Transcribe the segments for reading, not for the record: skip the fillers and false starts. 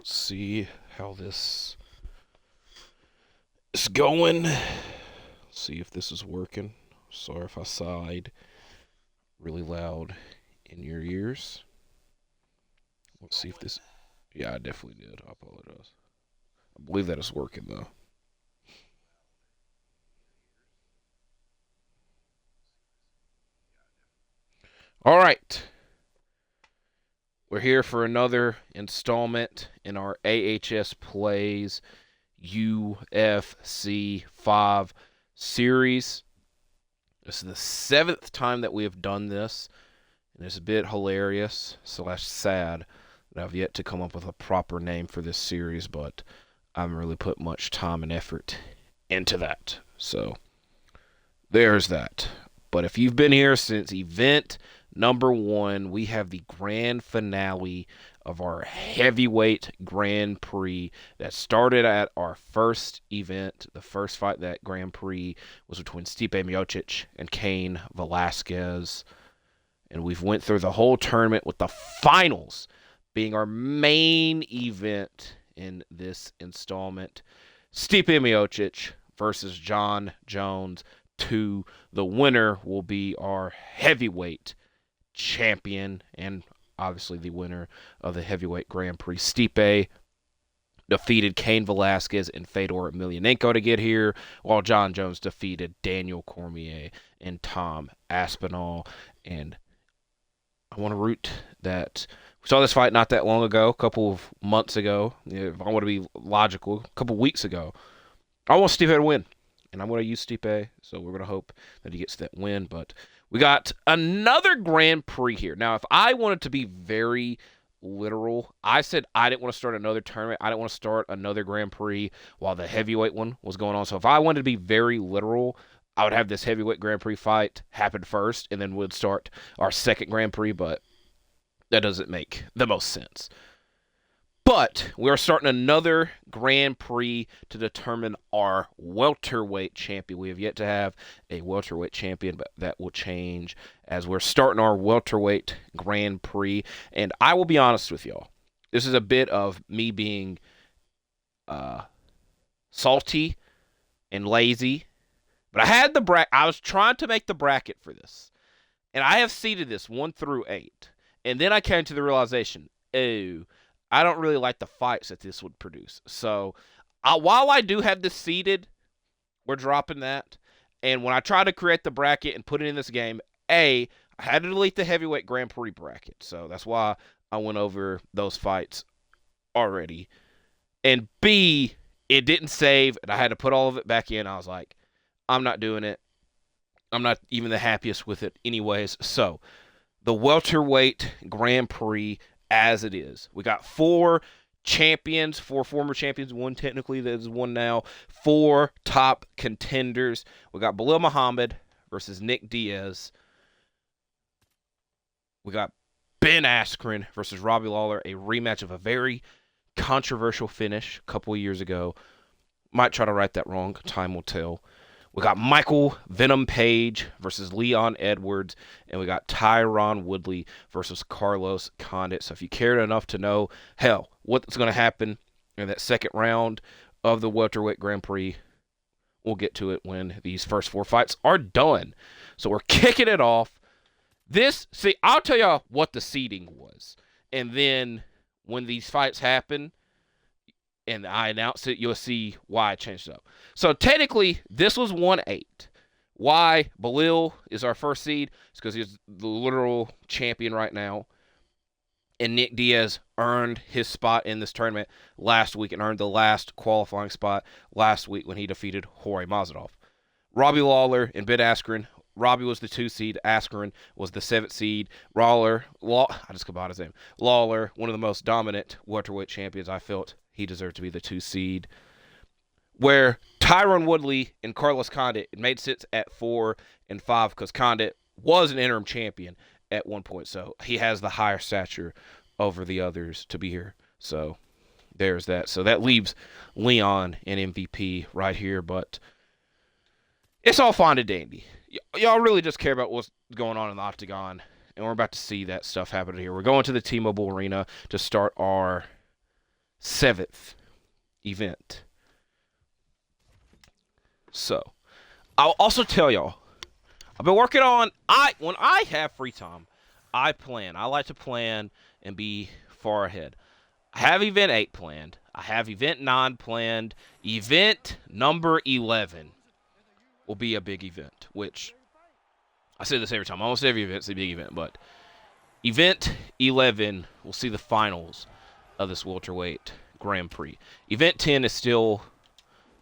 Let's see how this is going. See if this is working. Sorry if I sighed really loud in your ears. Let's see if this. Yeah, I definitely did. I apologize. I believe that is working though. All right. We're here for another installment in our AHS Plays UFC 5 series. This is the 7th time that we have done this, and it's a bit hilarious slash sad that I've yet to come up with a proper name for this series, but I haven't really put much time and effort into that. So there's that. But if you've been here since event number 1, we have the grand finale of our heavyweight Grand Prix that started at our first event. The first fight that Grand Prix was between Stipe Miocic and Cain Velasquez. And we've went through the whole tournament with the finals being our main event in this installment. Stipe Miocic versus John Jones 2. The winner will be our heavyweight champion and obviously the winner of the heavyweight Grand Prix. Stipe defeated Cain Velasquez and Fedor Emelianenko to get here, while John Jones defeated Daniel Cormier and Tom Aspinall. And I want to root that we saw this fight not that long ago, a couple of months ago. If I want to be logical, a couple of weeks ago. I want Stipe to win, and I'm going to use Stipe, so we're going to hope that he gets that win. But we got another Grand Prix here. Now, if I wanted to be very literal, I said I didn't want to start another tournament. I didn't want to start another Grand Prix while the heavyweight one was going on. So if I wanted to be very literal, I would have this heavyweight Grand Prix fight happen first, and then we'd start our second Grand Prix, but that doesn't make the most sense. But we are starting another Grand Prix to determine our welterweight champion. We have yet to have a welterweight champion, but that will change as we're starting our welterweight Grand Prix. And I will be honest with y'all. This is a bit of me being salty and lazy. But I had the bracket. I was trying to make the bracket for this. And I have seeded this 1 through 8. And then I came to the realization, oh, I don't really like the fights that this would produce. So while I do have this seeded, we're dropping that. And when I try to create the bracket and put it in this game, I had to delete the heavyweight Grand Prix bracket. So that's why I went over those fights already. And B, it didn't save, and I had to put all of it back in. I was like, I'm not doing it. I'm not even the happiest with it anyways. So the welterweight Grand Prix as it is. We got 4 champions, 4 former champions, 1 technically, there's 1 now, 4 top contenders. We got Belal Muhammad versus Nick Diaz. We got Ben Askren versus Robbie Lawler, a rematch of a very controversial finish a couple of years ago. Might try to right that wrong. Time will tell. We got Michael Venom Page versus Leon Edwards, and we got Tyron Woodley versus Carlos Condit. So if you cared enough to know, what's going to happen in that second round of the welterweight Grand Prix, we'll get to it when these first 4 fights are done. So we're kicking it off. I'll tell y'all what the seeding was, and then when these fights happen, and I announced it, you'll see why I changed it up. So technically, this was 1-8. Why Belal is our first seed? It's because he's the literal champion right now. And Nick Diaz earned his spot in this tournament last week and earned the last qualifying spot last week when he defeated Jorge Masvidal. Robbie Lawler and Ben Askren. Robbie was the 2 seed. Askren was the 7th seed. I just combined his name. Lawler, one of the most dominant welterweight champions. I felt he deserved to be the 2 seed. Where Tyron Woodley and Carlos Condit, it made sense at 4 and 5 because Condit was an interim champion at one point. So he has the higher stature over the others to be here. So there's that. So that leaves Leon and MVP right here. But it's all fine and dandy. Y'all really just care about what's going on in the octagon. And we're about to see that stuff happen here. We're going to the T-Mobile Arena to start our 7th event. So, I'll also tell y'all, I've been working on, when I have free time, I plan. I like to plan and be far ahead. I have event 8 planned. I have event 9 planned. Event number 11 will be a big event, which I say this every time. Almost every event's a big event, but event 11 will see the finals of this welterweight Grand Prix. Event 10 is still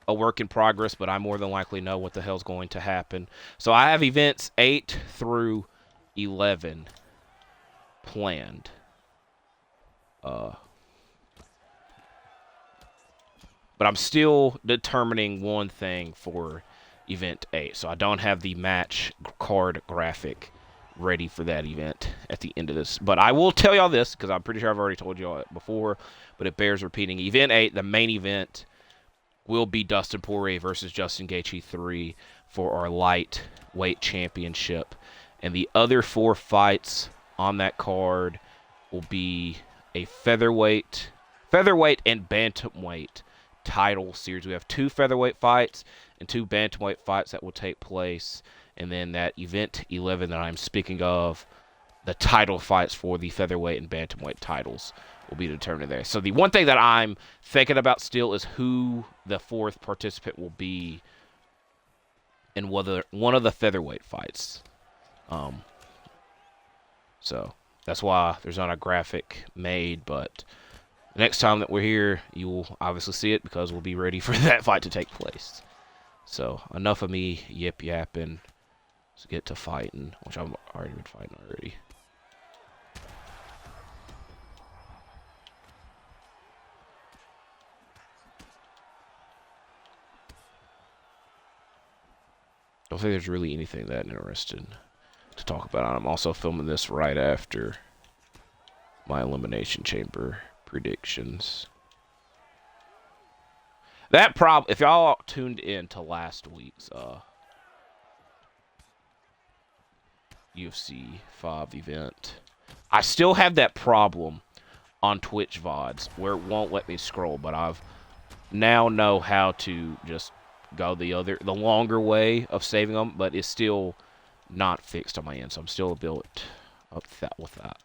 a work in progress, but I more than likely know what the hell's going to happen. So I have events 8 through 11 planned. But I'm still determining one thing for event 8. So I don't have the match card graphic ready for that event at the end of this. But I will tell y'all this, because I'm pretty sure I've already told y'all it before, but it bears repeating. Event 8, the main event, will be Dustin Poirier versus Justin Gaethje 3 for our lightweight championship. And the other 4 fights on that card will be a featherweight and bantamweight title series. We have 2 featherweight fights and 2 bantamweight fights that will take place. And then that event 11 that I'm speaking of, the title fights for the featherweight and bantamweight titles will be determined there. So the one thing that I'm thinking about still is who the 4th participant will be in whether one of the featherweight fights. So that's why there's not a graphic made, but the next time that we're here, you will obviously see it, because we'll be ready for that fight to take place. So enough of me yip-yapping. Let's get to fighting, which I've already been fighting already. Don't think there's really anything that interesting to talk about. I'm also filming this right after my Elimination Chamber predictions. If y'all tuned in to last week's UFC 5 event, I still have that problem on Twitch VODs where it won't let me scroll, but I've now know how to just go the longer way of saving them, but it's still not fixed on my end, so I'm still a bit upset with that.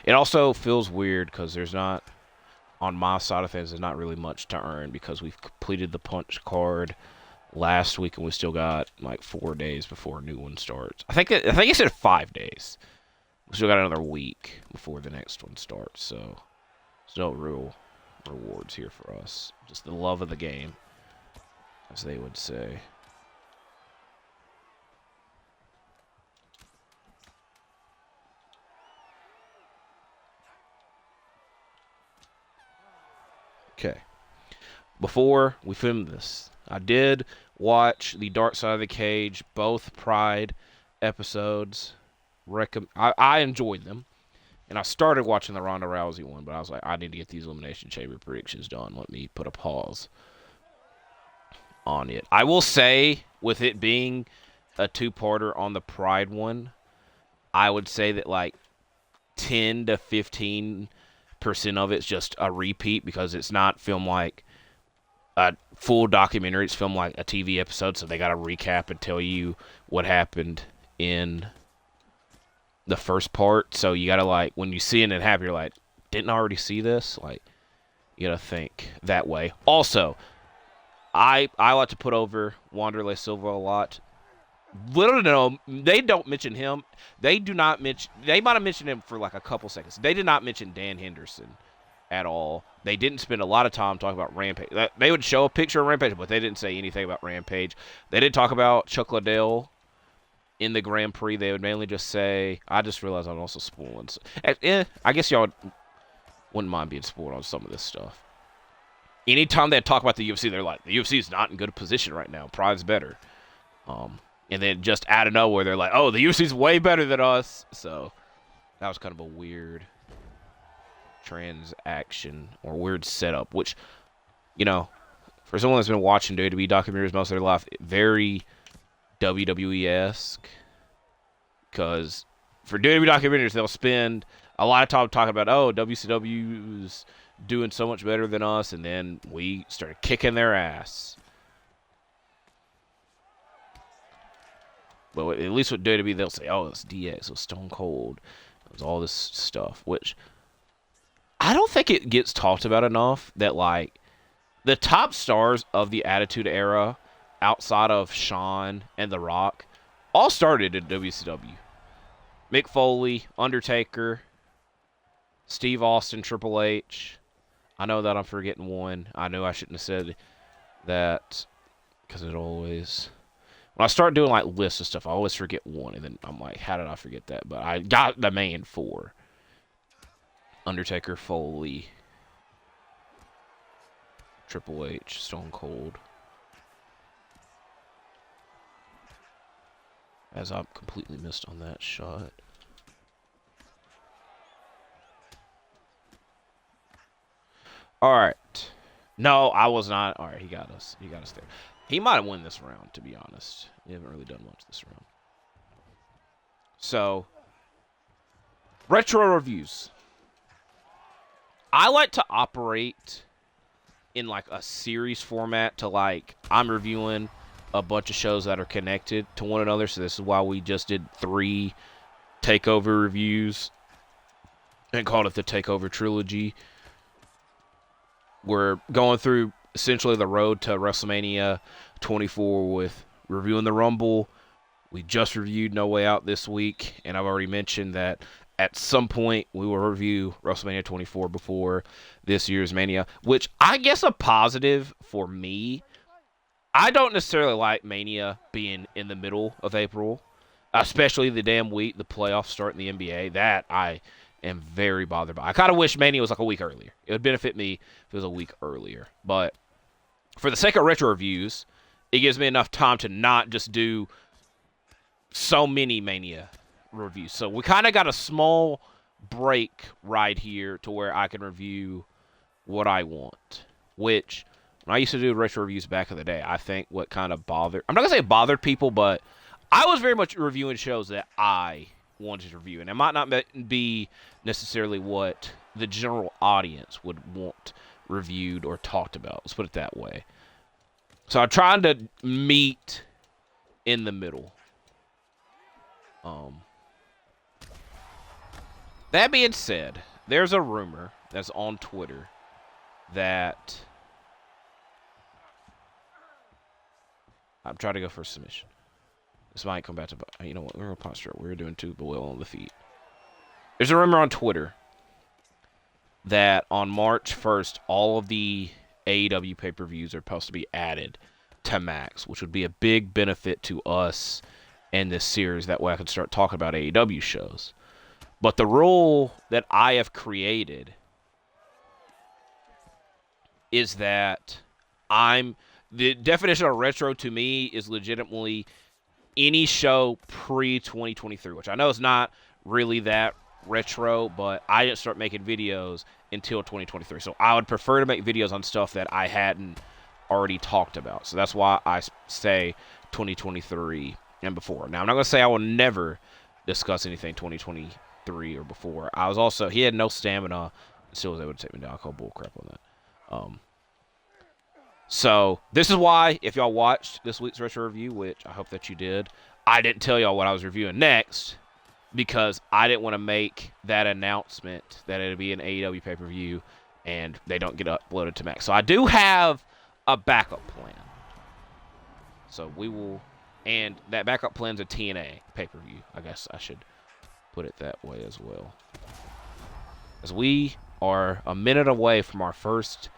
It also feels weird because there's not, on my side of things, there's not really much to earn because we've completed the punch card last week and we still got like 4 days before a new one starts. I think it said 5 days. We still got another week before the next one starts, so there's no real rewards here for us. Just the love of the game, as they would say. Okay. Before we filmed this, I did watch the Dark Side of the Cage, both Pride episodes. I enjoyed them. And I started watching the Ronda Rousey one, but I was like, I need to get these Elimination Chamber predictions done. Let me put a pause on it. I will say, with it being a 2-parter on the Pride one, I would say that like 10 to 15% of it's just a repeat because it's not filmed like a full documentary. It's filmed like a TV episode, so they got to recap and tell you what happened in the first part. So you got to, like, when you see it and happen, you're like, didn't I already see this? Like, you got to think that way. Also, I like to put over Wanderlei Silva a lot. Little to know, they don't mention him. They do not mention. They might have mentioned him for like a couple seconds. They did not mention Dan Henderson at all. They didn't spend a lot of time talking about Rampage. They would show a picture of Rampage, but they didn't say anything about Rampage. They did talk about Chuck Liddell in the Grand Prix. They would mainly just say, I just realized I'm also spoiling. I guess y'all wouldn't mind being spoiled on some of this stuff. Anytime they talk about the UFC, they're like, the UFC is not in good position right now. Pride's better. And then just out of nowhere, they're like, oh, the UFC's way better than us. So that was kind of a weird transaction or weird setup, which, you know, For someone that's been watching WWE documentaries most of their life, very WWE-esque. Because for WWE documentaries, they'll spend a lot of time talking about, oh, WCW's doing so much better than us, and then we started kicking their ass. But at least with WWE, they'll say, oh, it's DX, it was Stone Cold, it was all this stuff, which I don't think it gets talked about enough that, like, the top stars of the Attitude Era, outside of Shawn and The Rock, all started at WCW. Mick Foley, Undertaker, Steve Austin, Triple H. I know that I'm forgetting one. I know I shouldn't have said that because it always... When I start doing, like, lists of stuff, I always forget one. And then I'm like, how did I forget that? But I got the main four. Undertaker, Foley, Triple H, Stone Cold. As I completely missed on that shot. Alright. No, I was not. Alright, he got us. He got us there. He might have won this round, to be honest. We haven't really done much this round. So, retro reviews. I like to operate in, like, a series format to, like, I'm reviewing a bunch of shows that are connected to one another. So this is why we just did 3 TakeOver reviews and called it the TakeOver Trilogy. We're going through essentially the road to WrestleMania 24 with reviewing the Rumble. We just reviewed No Way Out this week, and I've already mentioned that at some point we will review WrestleMania 24 before this year's Mania, which I guess a positive for me. I don't necessarily like Mania being in the middle of April, especially the damn week the playoffs start in the NBA. That I am very bothered by. I kind of wish Mania was like a week earlier. It would benefit me if it was a week earlier. But for the sake of retro reviews, it gives me enough time to not just do so many Mania reviews. So we kind of got a small break right here to where I can review what I want, which... When I used to do retro reviews back in the day, I think what kind of bothered... I'm not going to say bothered people, but I was very much reviewing shows that I wanted to review. And it might not be necessarily what the general audience would want reviewed or talked about. Let's put it that way. So I'm trying to meet in the middle. That being said, there's a rumor that's on Twitter that... I'm trying to go for a submission. This might come back to... You know what? We're going to posture. We're doing 2 below on the feet. There's a rumor on Twitter that on March 1st, all of the AEW pay-per-views are supposed to be added to Max, which would be a big benefit to us in this series. That way I can start talking about AEW shows. But the rule that I have created is that the definition of retro to me is legitimately any show pre-2023, which I know is not really that retro, but I didn't start making videos until 2023. So I would prefer to make videos on stuff that I hadn't already talked about. So that's why I say 2023 and before. Now, I'm not going to say I will never discuss anything 2023 or before. He had no stamina, still was able to take me down. I call bullcrap on that. So, this is why, if y'all watched this week's retro review, which I hope that you did, I didn't tell y'all what I was reviewing next, because I didn't want to make that announcement that it would be an AEW pay-per-view, and they don't get uploaded to Max. So, I do have a backup plan. So, we will... And that backup plan's a TNA pay-per-view. I guess I should put it that way as well. As we are a minute away from our first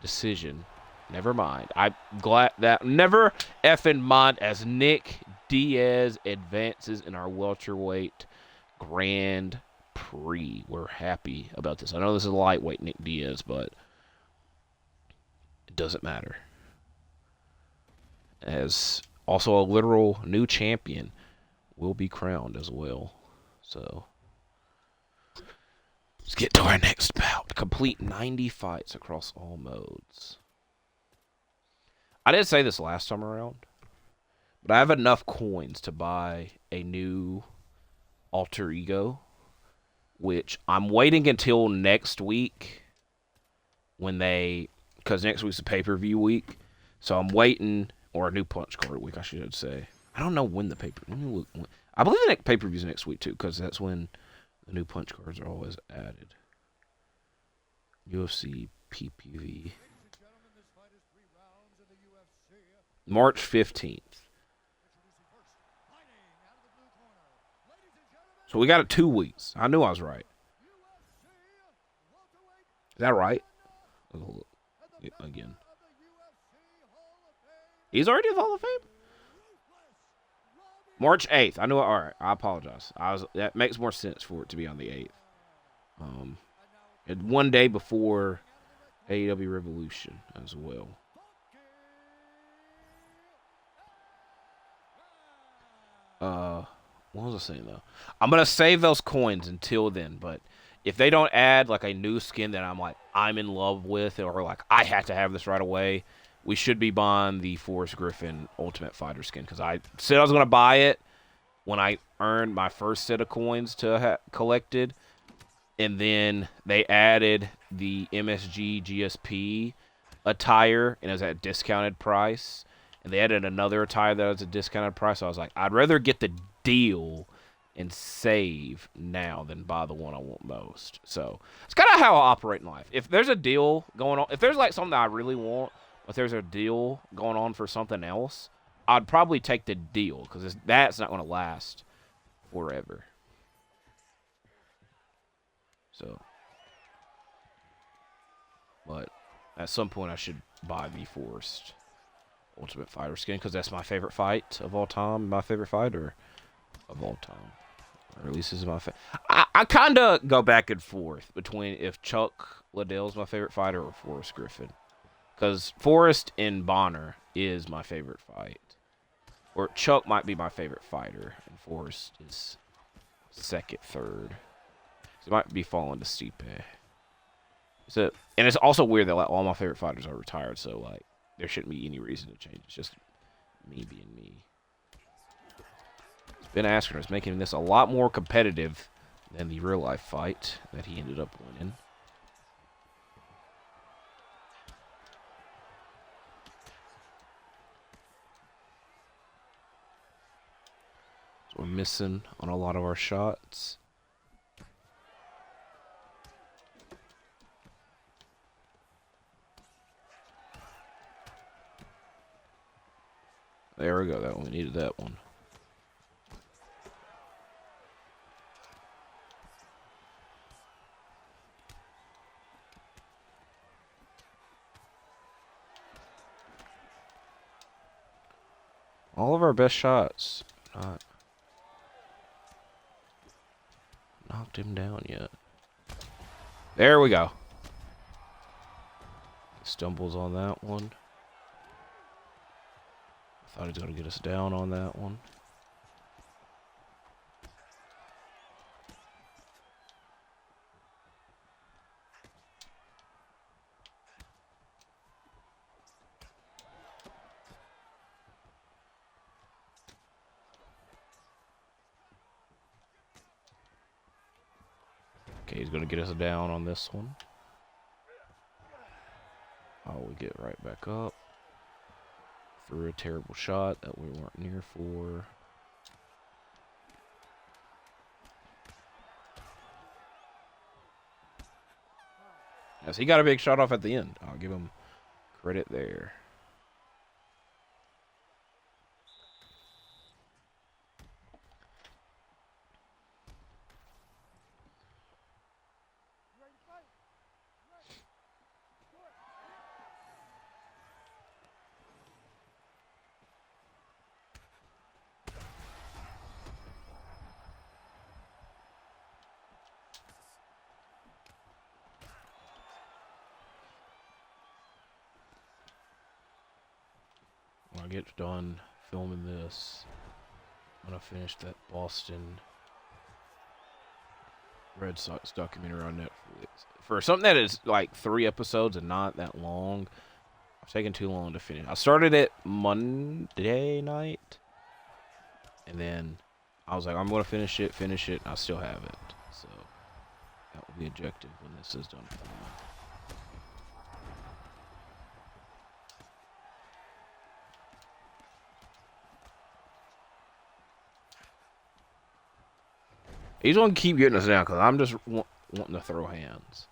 decision... Never mind. I'm glad that... Never effing mind as Nick Diaz advances in our welterweight Grand Prix. We're happy about this. I know this is lightweight Nick Diaz, but it doesn't matter. As also a literal new champion will be crowned as well. So, let's get to our next bout. Complete 90 fights across all modes. I didn't say this last time around, but I have enough coins to buy a new alter ego, which I'm waiting until next week because next week's a pay-per-view week. So I'm waiting, or a new punch card week, I should say. I don't know when the let me look. I believe the next pay-per-view's next week too, because that's when the new punch cards are always added. UFC PPV. March 15th. So we got it 2 weeks. I knew I was right. Is that right? Again. He's already in the Hall of Fame? March 8th. I knew it. All right. I apologize. That makes more sense for it to be on the 8th. And one day before AEW Revolution as well. What was I saying though? I'm gonna save those coins until then, but if they don't add like a new skin that I'm in love with, or like I have to have this right away, we should be buying the Forrest Griffin Ultimate Fighter skin, because I said I was gonna buy it when I earned my first set of coins to collected, and then they added the MSG GSP attire, and it was at a discounted price. And they added another attire that was a discounted price. So I was like, I'd rather get the deal and save now than buy the one I want most. So it's kind of how I operate in life. If there's a deal going on, if there's like something that I really want, but there's a deal going on for something else, I'd probably take the deal, because that's not going to last forever. So, but at some point I should buy the Forrest Ultimate Fighter skin, because that's my favorite fight of all time, my favorite fighter of all time. Or at least is my favorite. I kind of go back and forth between if Chuck Liddell's my favorite fighter or Forrest Griffin. Because Forrest in Bonner is my favorite fight. Or Chuck might be my favorite fighter, and Forrest is second, third. So it might be falling to Stipe. And it's also weird that like all my favorite fighters are retired, so like there shouldn't be any reason to change. It's just me being me. Ben Askren is making this a lot more competitive than the real life fight that he ended up winning. So we're missing on a lot of our shots. There we go. That one. We needed that one. All of our best shots. Not knocked him down yet. There we go. Stumbles on that one. Thought he was going to get us down on that one. Okay, he's going to get us down on this one. Oh, we get right back up. Threw a terrible shot that we weren't near for. Yes, he got a big shot off at the end. I'll give him credit there. When I get done filming this, I'm going to finish that Boston Red Sox documentary on Netflix. For something that is like 3 episodes and not that long, It's taking too long to finish. I started it Monday night, and then I was like, I'm gonna finish it. I still haven't. So that will be objective when this is done. He's gonna keep getting us down because I'm just wanting to throw hands.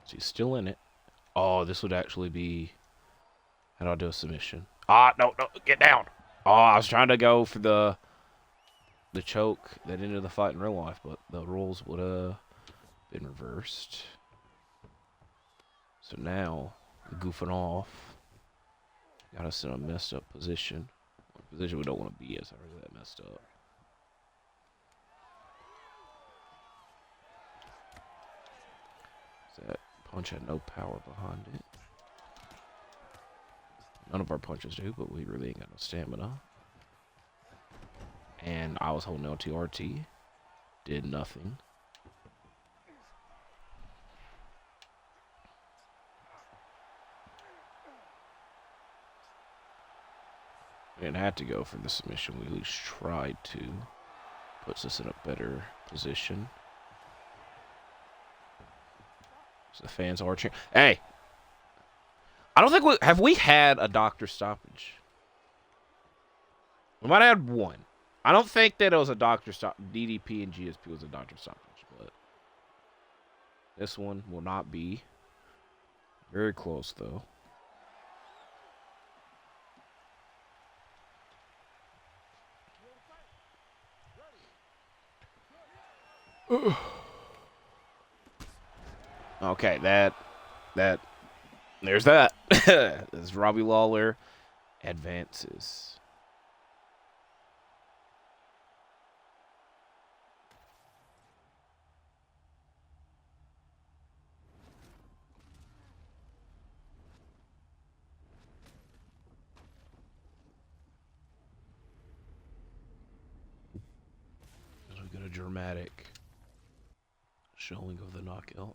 So he's still in it. Oh, this would actually be. How do I do a submission? Ah, no, get down. Oh, I was trying to go for the choke that ended the fight in real life, but the rules would have been reversed. So now, goofing off. Got us in a messed up position. A position we don't want to be in, so I that messed up. That punch had no power behind it. None of our punches do, but we really ain't got no stamina. And I was holding LTRT. Did nothing. We didn't have to go for the submission. We at least tried to. Puts us in a better position. So the fans are cheering. Hey! I don't think have we had a doctor stoppage? We might have had one. I don't think that it was a doctor stop. DDP and GSP was a doctor stoppage, but this one will not be. Very close, though. Okay, there's that. As Robbie Lawler advances. As we get a dramatic showing of the knockout.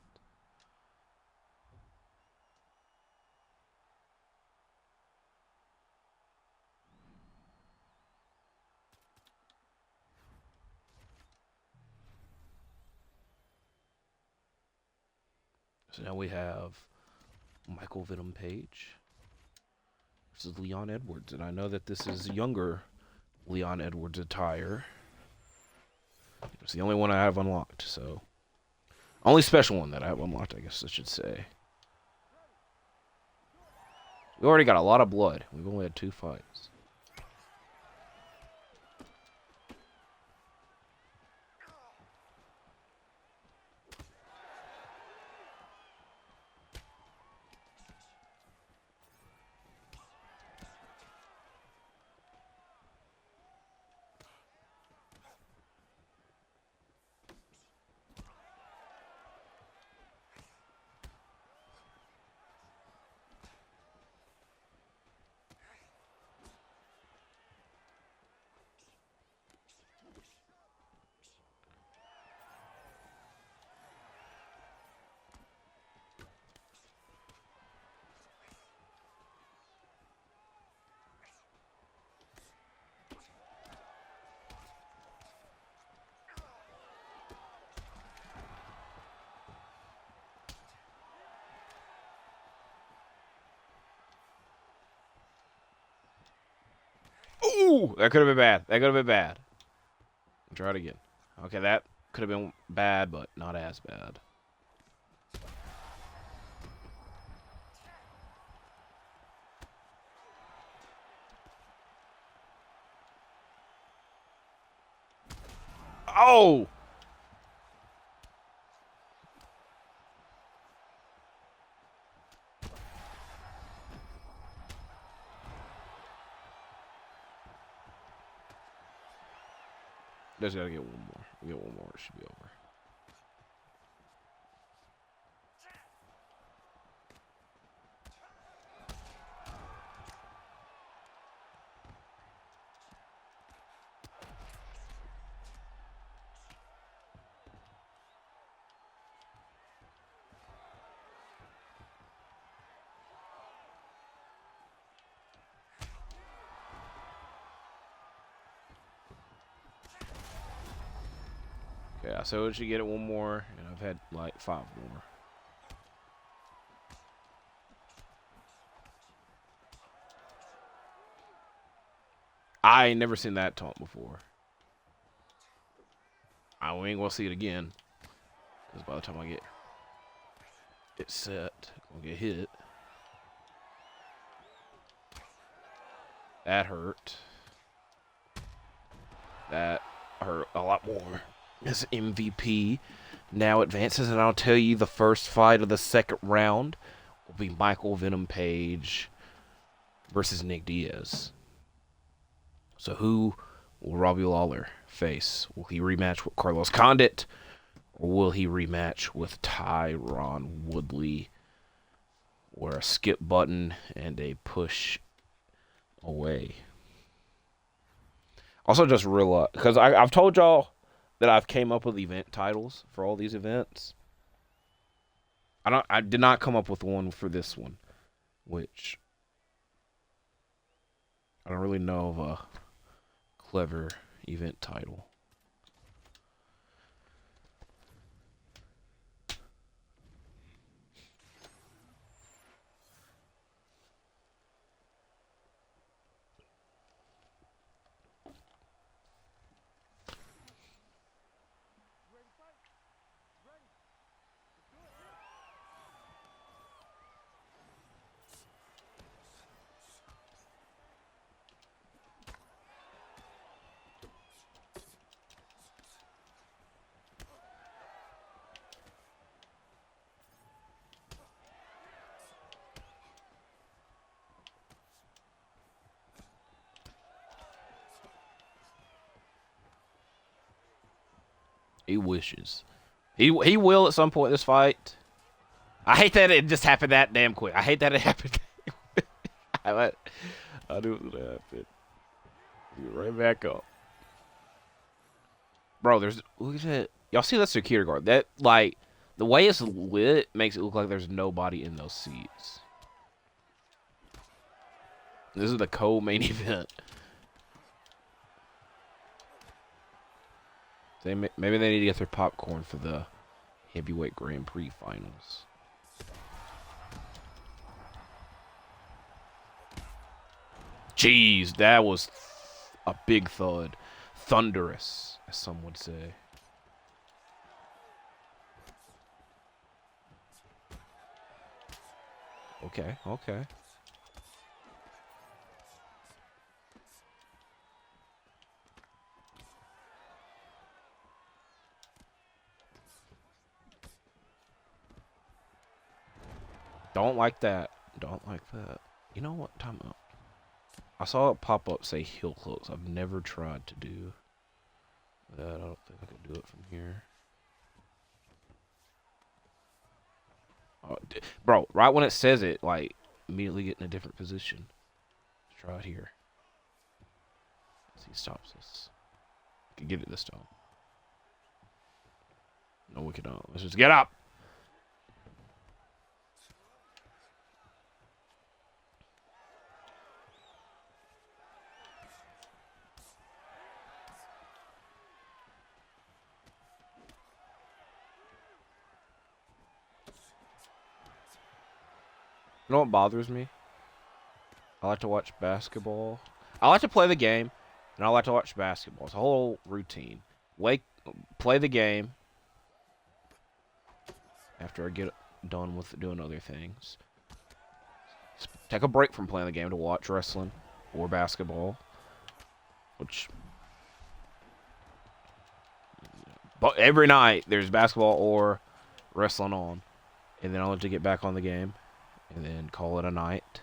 So now we have Michael Venom Page versus Leon Edwards. And I know that this is younger Leon Edwards attire. It's the only one I have unlocked, so. Only special one that I have unlocked, I guess I should say. We already got a lot of blood. We've only had 2 fights. Ooh, that could have been bad. That could have been bad. Try it again. Okay, that could have been bad, but not as bad. Oh! Just gotta get one more. We get one more, it should be over. Yeah, so it should get it one more, and I've had like 5 more. I ain't never seen that taunt before. I ain't gonna see it again. Because by the time I get it set, I'm gonna get hit. That hurt. That hurt a lot more. This MVP now advances, and I'll tell you the first fight of the second round will be Michael Venom Page versus Nick Diaz. So who will Robbie Lawler face? Will he rematch with Carlos Condit, or will he rematch with Tyron Woodley, where a skip button and a push away? Also, just realize, because I've told y'all that I've came up with event titles for all these events. I did not come up with one for this one, which I don't really know of a clever event title. He wishes. He will at some point in this fight. I hate that it just happened that damn quick. I hate that it happened. I knew it was gonna happen. Right back up. Bro, look at that. Y'all see that security guard? That, like, the way it's lit makes it look like there's nobody in those seats. This is the co-main event. Maybe they need to get their popcorn for the heavyweight Grand Prix finals. Jeez, that was a big thud. Thunderous, as some would say. Okay, okay. Don't like that. Don't like that. You know what? Time out. I saw it pop up say heel close. I've never tried to do that. I don't think I can do it from here. Oh, bro, right when it says it, like, immediately get in a different position. Let's try it here. Let's see, he stops us. We can get it this time. No, we cannot. Let's just get up. You know what bothers me? I like to watch basketball. I like to play the game, and I like to watch basketball. It's a whole routine. Play the game after I get done with doing other things. Take a break from playing the game to watch wrestling or basketball, but every night there's basketball or wrestling on, and then I'll have to get back on the game, and then call it a night.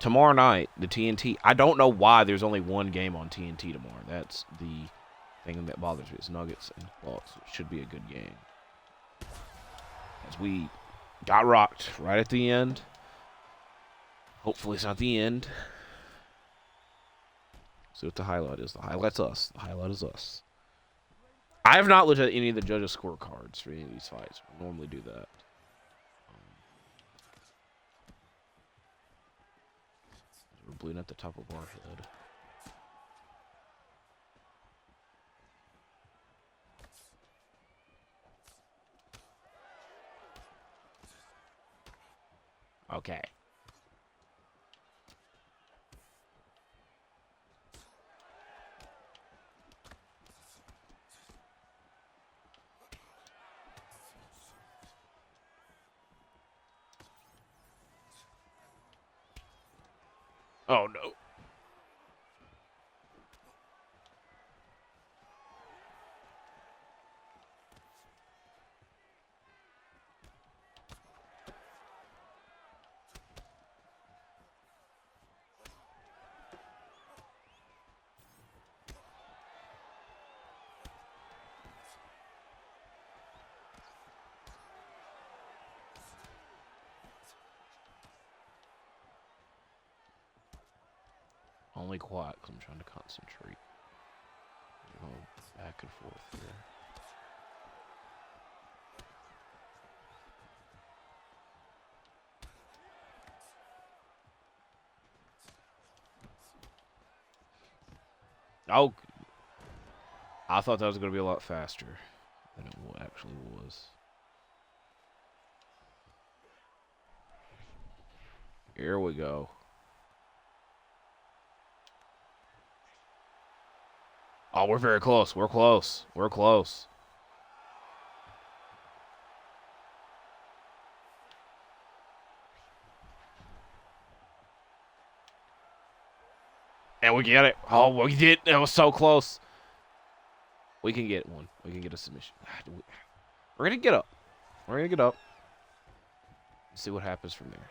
Tomorrow night, the TNT. I don't know why there's only one game on TNT tomorrow. That's the thing that bothers me. It's Nuggets and Bucks. It should be a good game. As we got rocked right at the end. Hopefully it's not the end. See what the highlight is. The highlight's us. The highlight is us. I have not looked at any of the judges' scorecards for any of these fights. We normally do that. We're bleeding at the top of our head. Okay. Oh, no. Only quiet because I'm trying to concentrate. Back and forth here. Oh, I thought that was going to be a lot faster than it actually was. Here we go. Oh, we're very close. We're close. We're close. And we get it. Oh, we did. That was so close. We can get one. We can get a submission. We're going to get up. We're going to get up. See what happens from there.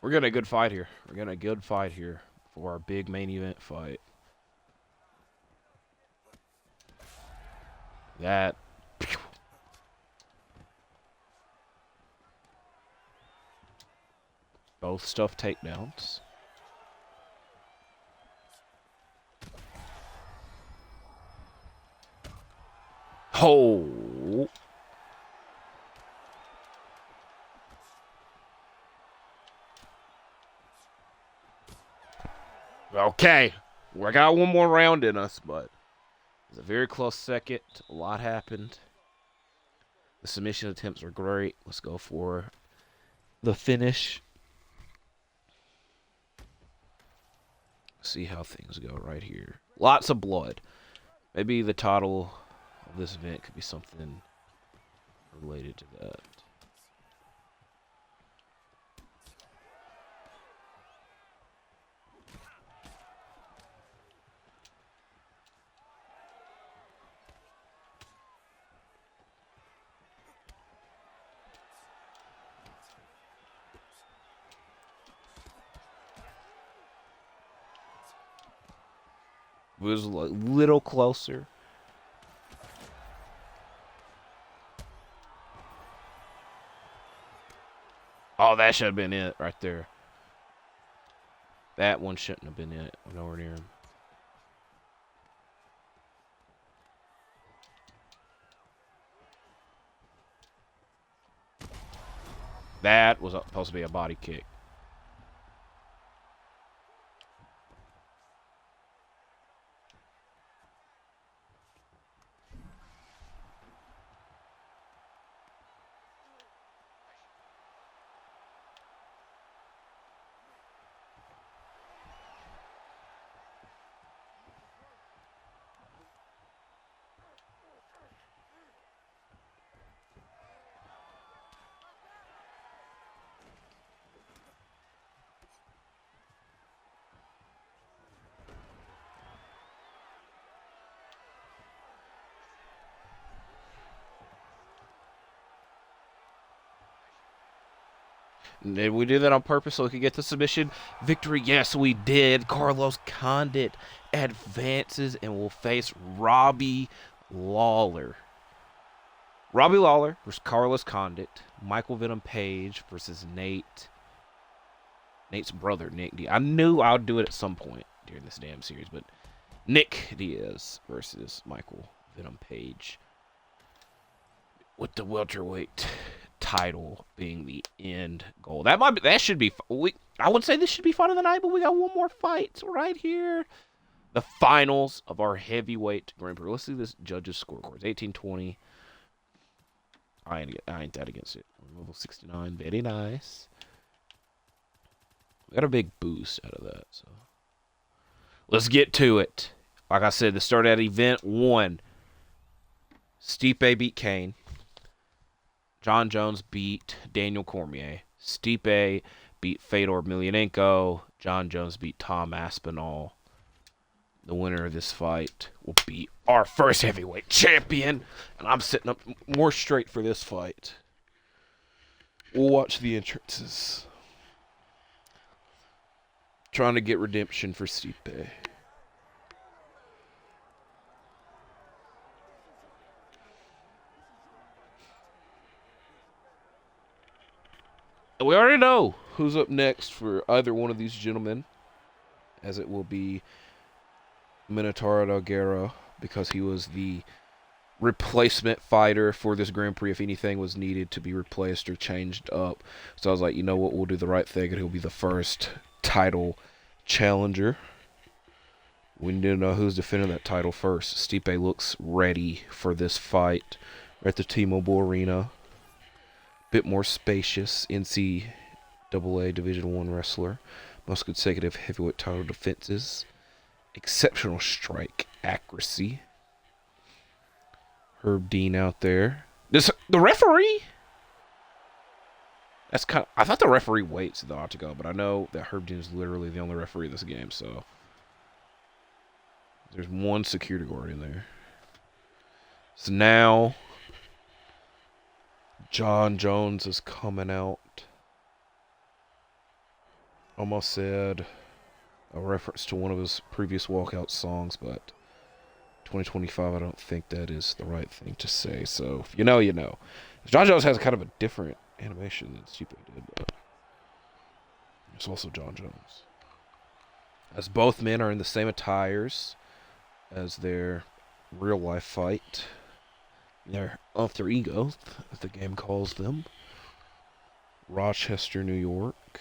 We're getting a good fight here. We're getting a good fight here for our big main event fight. That. Both stuff takedowns. Oh. Okay. We got one more round in us, but it was a very close second. A lot happened. The submission attempts were great. Let's go for the finish. See how things go right here. Lots of blood. Maybe the title of this event could be something related to that. It was a little closer. Oh, that should have been it right there. That one shouldn't have been it. We're nowhere near him. That was supposed to be a body kick. Did we do that on purpose so we could get the submission victory? Yes, we did. Carlos Condit advances and will face Robbie Lawler. Robbie Lawler versus Carlos Condit. Michael Venom Page versus Nate. Nate's brother, Nick D. I knew I would do it at some point during this damn series, but Nick Diaz versus Michael Venom Page, with the welterweight title being the end goal. That should be. I would say this should be fun of the night, but we got one more fight right here. The finals of our heavyweight Grand Prix. Let's see this judges' scorecards. 18-20. I ain't that against it. Level 69. Very nice. We got a big boost out of that. So let's get to it. Like I said, the start at event 1. Stipe beat Kane. John Jones beat Daniel Cormier. Stipe beat Fedor Emelianenko. John Jones beat Tom Aspinall. The winner of this fight will be our first heavyweight champion. And I'm sitting up more straight for this fight. We'll watch the entrances. Trying to get redemption for Stipe. We already know who's up next for either one of these gentlemen, as it will be Minotauro Nogueira, because he was the replacement fighter for this Grand Prix if anything was needed to be replaced or changed up. So I was like, you know what, we'll do the right thing, and he'll be the first title challenger. We need to know who's defending that title first. Stipe looks ready for this fight. We're at the T-Mobile Arena. Bit more spacious. NCAA Division I wrestler. Most consecutive heavyweight title defenses. Exceptional strike accuracy. Herb Dean out there. The referee? That's kind of, I thought the referee waits at the octagon, but I know that Herb Dean is literally the only referee of this game, so there's one security guard in there. So now John Jones is coming out. Almost said a reference to one of his previous walkout songs, but 2025, I don't think that is the right thing to say. So if you know, you know. John Jones has kind of a different animation than Stipe did, but it's also John Jones. As both men are in the same attires as their real life fight. Their alter ego, as the game calls them. Rochester, New York.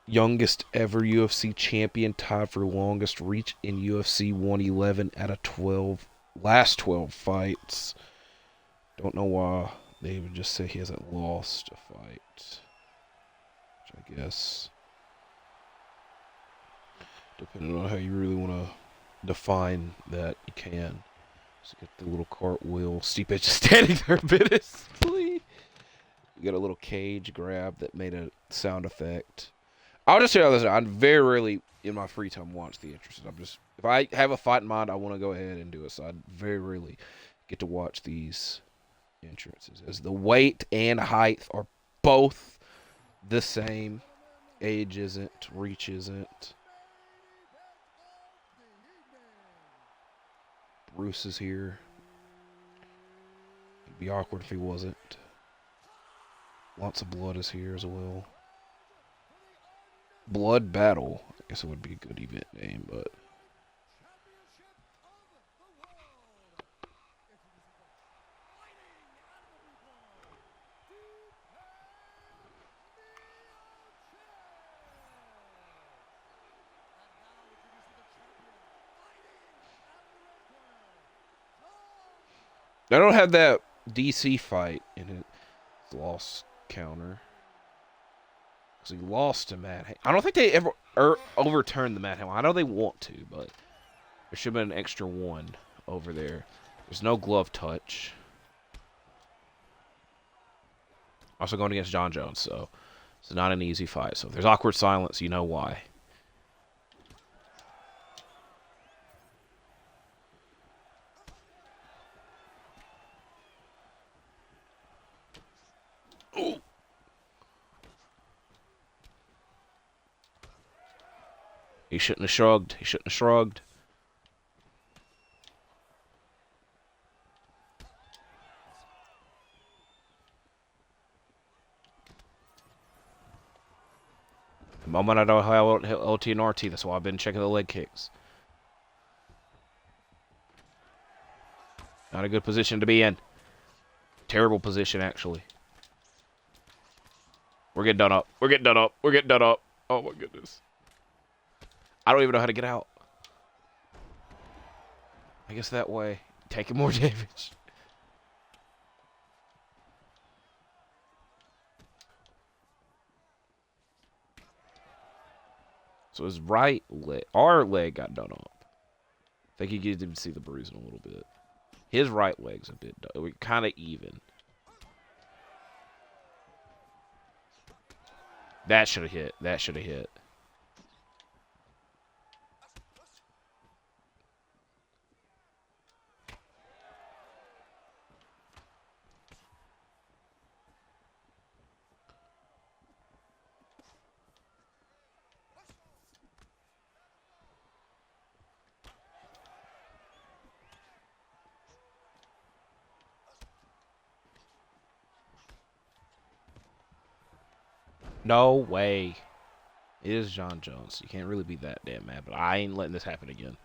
Youngest ever UFC champion, tied for longest reach in UFC 111 out of last 12 fights. Don't know why they would just say he hasn't lost a fight. Which I guess, depending on how you really want to define that, you can. So get the little cartwheel. Stipe just standing there menacingly. You got a little cage grab that made a sound effect. I'll just tell you this: I very rarely, in my free time, watch the entrances. If I have a fight in mind, I want to go ahead and do it. So I very rarely get to watch these entrances, as the weight and height are both the same. Age isn't, reach isn't. Bruce is here. It'd be awkward if he wasn't. Lots of Blood is here as well. Blood Battle. I guess it would be a good event name, but I don't have that DC fight in it. Lost counter. Because he lost to Matt Ham. I don't think they ever overturned the Matt Ham. I know they want to, but there should have been an extra one over there. There's no glove touch. Also going against John Jones, so it's not an easy fight. So if there's awkward silence, you know why. Ooh. He shouldn't have shrugged. He shouldn't have shrugged. The moment I know how LT and RT, that's why I've been checking the leg kicks. Not a good position to be in. Terrible position, actually. We're getting done up. We're getting done up. We're getting done up. Oh, my goodness. I don't even know how to get out. I guess that way. Taking more damage. So his right leg, our leg got done up. I think you can even see the bruising a little bit. His right leg's a bit, we're kind of even. That should have hit. That should have hit. No way. It is John Jones. You can't really be that damn mad, but I ain't letting this happen again.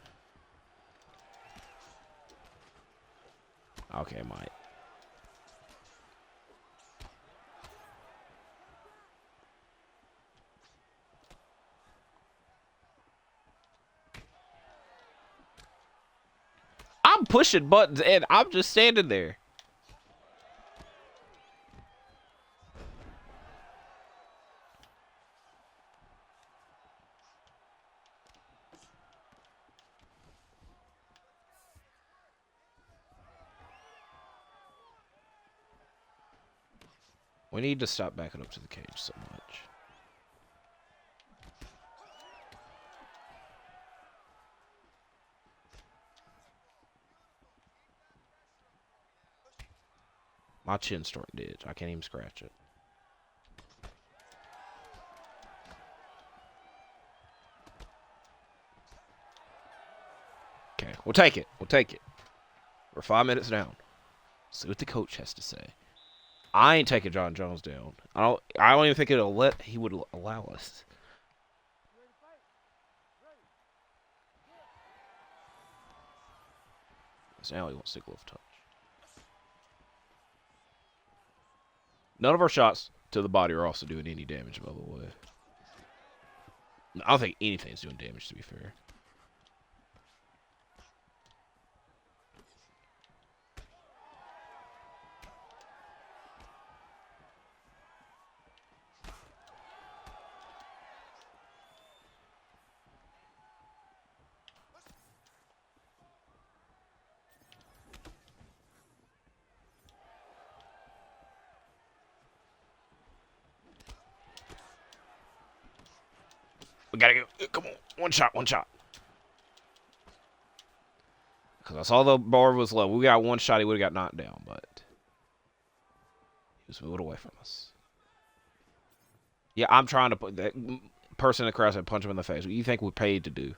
Okay, might. I'm pushing buttons and I'm just standing there. We need to stop backing up to the cage so much. My chin's starting to itch. I can't even scratch it. Okay, we'll take it. We'll take it. We're 5 minutes down. See what the coach has to say. I ain't taking John Jones down. I don't even think he would allow us. So now he wants to glove touch. None of our shots to the body are also doing any damage, by the way. I don't think anything's doing damage, to be fair. We gotta go. Come on. One shot, one shot. Because I saw the bar was low. We got one shot, he would have got knocked down, but he was moving away from us. Yeah, I'm trying to put that person across and punch him in the face. What do you think we're paid to do?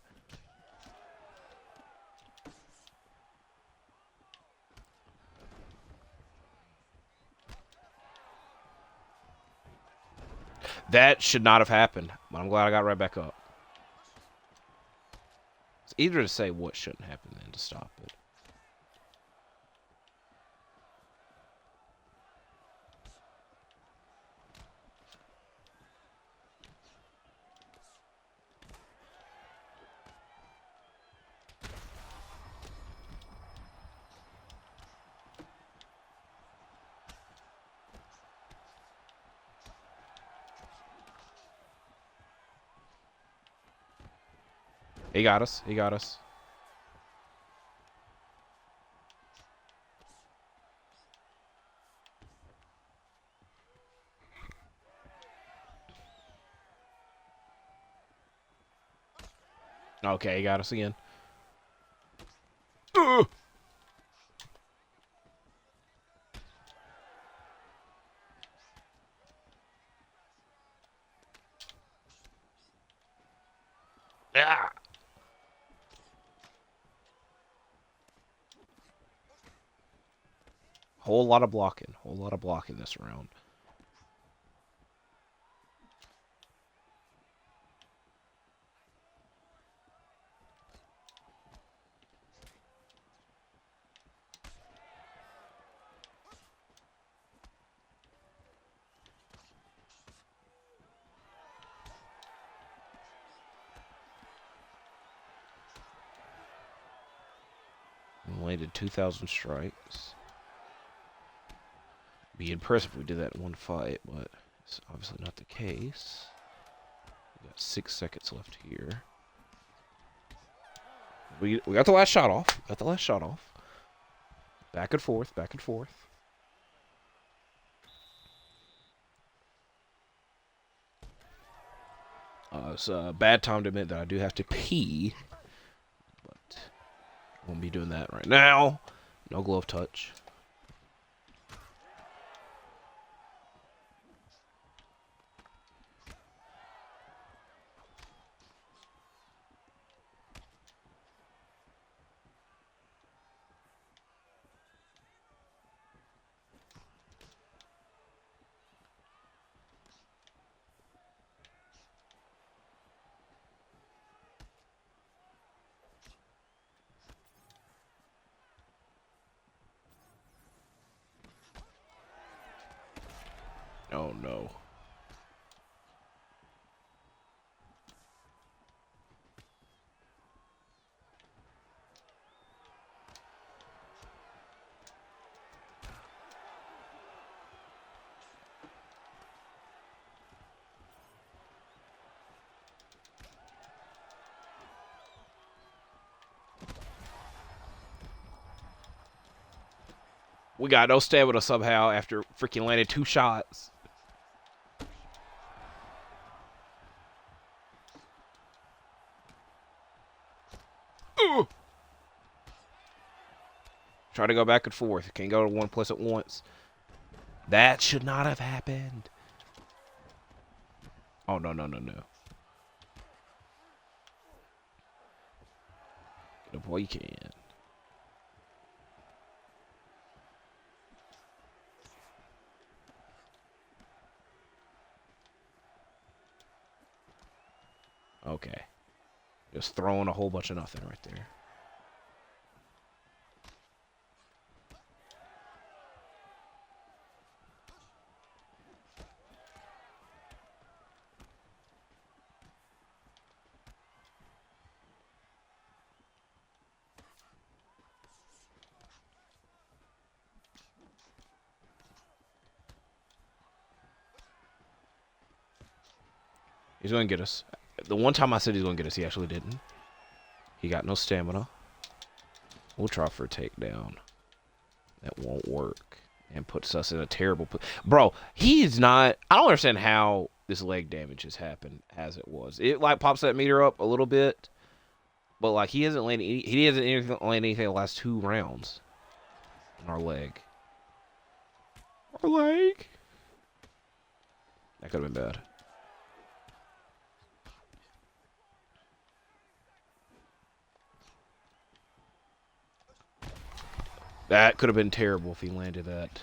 That should not have happened, but I'm glad I got right back up. It's easier to say what shouldn't happen than to stop it. He got us. He got us. Okay, he got us again. Ah. Whole lot of blocking. Whole lot of blocking this round. landed 2,000 strikes. Be impressive if we did that in one fight, but it's obviously not the case. We got 6 seconds left here. We got the last shot off. Back and forth, back and forth. It's a bad time to admit that I do have to pee, but I won't be doing that right now. No glove touch. Oh no. We got no stamina somehow after freaking landed 2 shots. Ooh. Try to go back and forth. Can't go to one place at once. That should not have happened. Oh, no. Get up while you can. Okay. Just throwing a whole bunch of nothing right there. He's going to get us. The one time I said he's going to get us, he actually didn't. He got no stamina. We'll try for a takedown. That won't work. And puts us in a terrible... Bro, he is not... I don't understand how this leg damage has happened as it was. It, like, pops that meter up a little bit. But, like, he hasn't landed... He hasn't landed anything the last 2 rounds. On our leg. Our leg? That could have been bad. That could have been terrible if he landed that.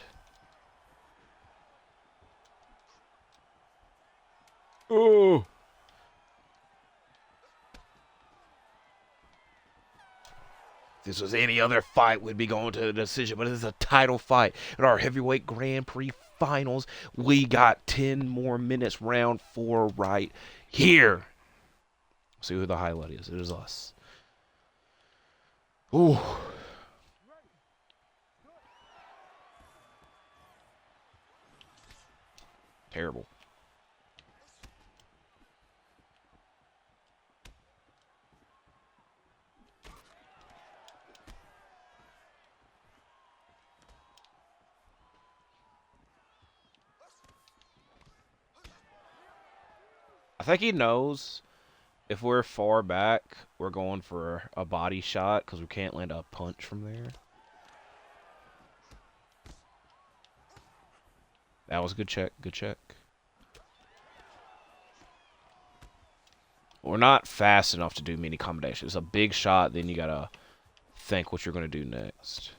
Oh! If this was any other fight, we'd be going to a decision, but this is a title fight. In our heavyweight Grand Prix finals, we got 10 more minutes, round 4 right here. See who the highlight is. It is us. Ooh. Terrible. I think he knows if we're far back, we're going for a body shot because we can't land a punch from there. That was a good check. Good check. We're not fast enough to do many combinations. It's a big shot, then you gotta think what you're gonna do next.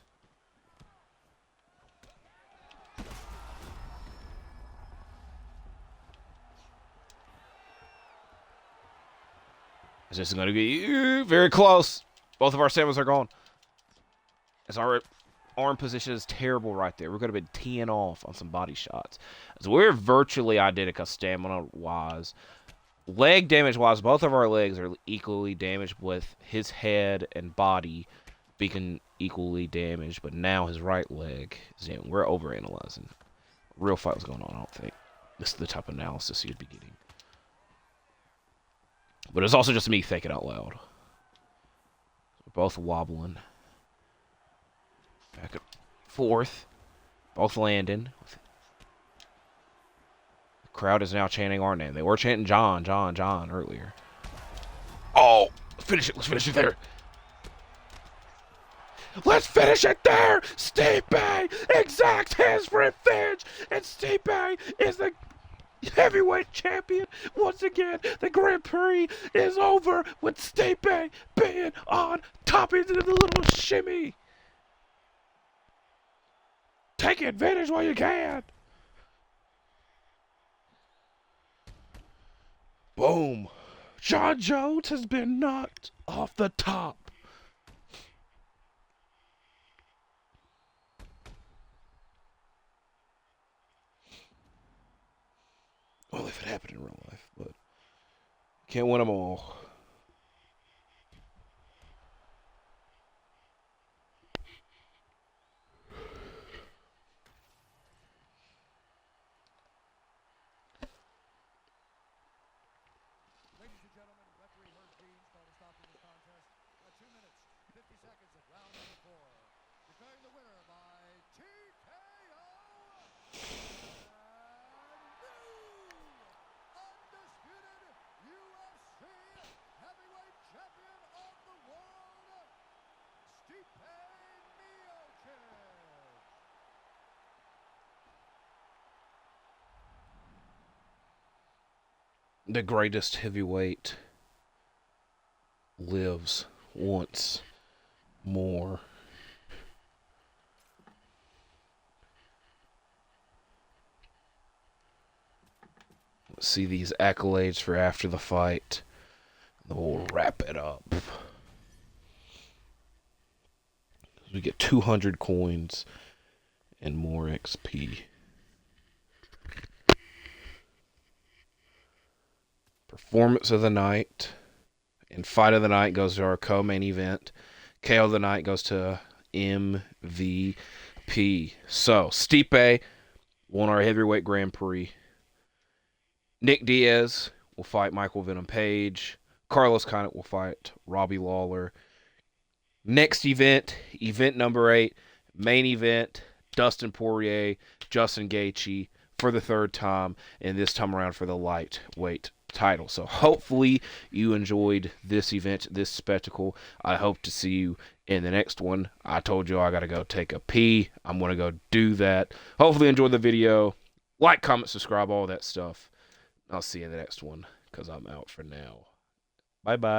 Is this gonna be very close? Both of our staminas are gone. As our arm position is terrible right there. We're going to be teeing off on some body shots. So we're virtually identical stamina-wise. Leg damage-wise, both of our legs are equally damaged with his head and body being equally damaged, but now his right leg is in. We're overanalyzing. Real fight was going on, I don't think. This is the type of analysis you'd be getting. But it's also just me thinking out loud. We're both wobbling. Back and forth. Both landing. The crowd is now chanting our name. They were chanting John, John, John earlier. Oh! Finish it. Let's finish it there. Let's finish it there! Stipe exacts his revenge! And Stipe is the heavyweight champion once again. The Grand Prix is over with Stipe being on top. Into the little shimmy. Take advantage while you can. Boom. John Jones has been knocked off the top. Well, if it happened in real life, but can't win them all. Ladies and gentlemen, referee Herb Dean started stopping this contest at 2 minutes, 50 seconds of round number 4. Declaring the winner by TKO undisputed UFC heavyweight champion of the world, Stipe Miocic. The greatest heavyweight lives once more. Let's see these accolades for after the fight. Then we'll wrap it up. We get 200 coins and more XP. Performance of the night and fight of the night goes to our co-main event. KO of the night goes to MVP. So, Stipe won our heavyweight Grand Prix. Nick Diaz will fight Michael Venom Page. Carlos Condit will fight Robbie Lawler. Next event, event number 8, main event, Dustin Poirier, Justin Gaethje for the 3rd time, and this time around for the lightweight title. So hopefully you enjoyed this event, this spectacle. I hope to see you in the next one. I told you I got to go take a pee. I'm going to go do that. Hopefully enjoy the video. Like, comment, subscribe, all that stuff. I'll see you in the next one because I'm out for now. Bye-bye.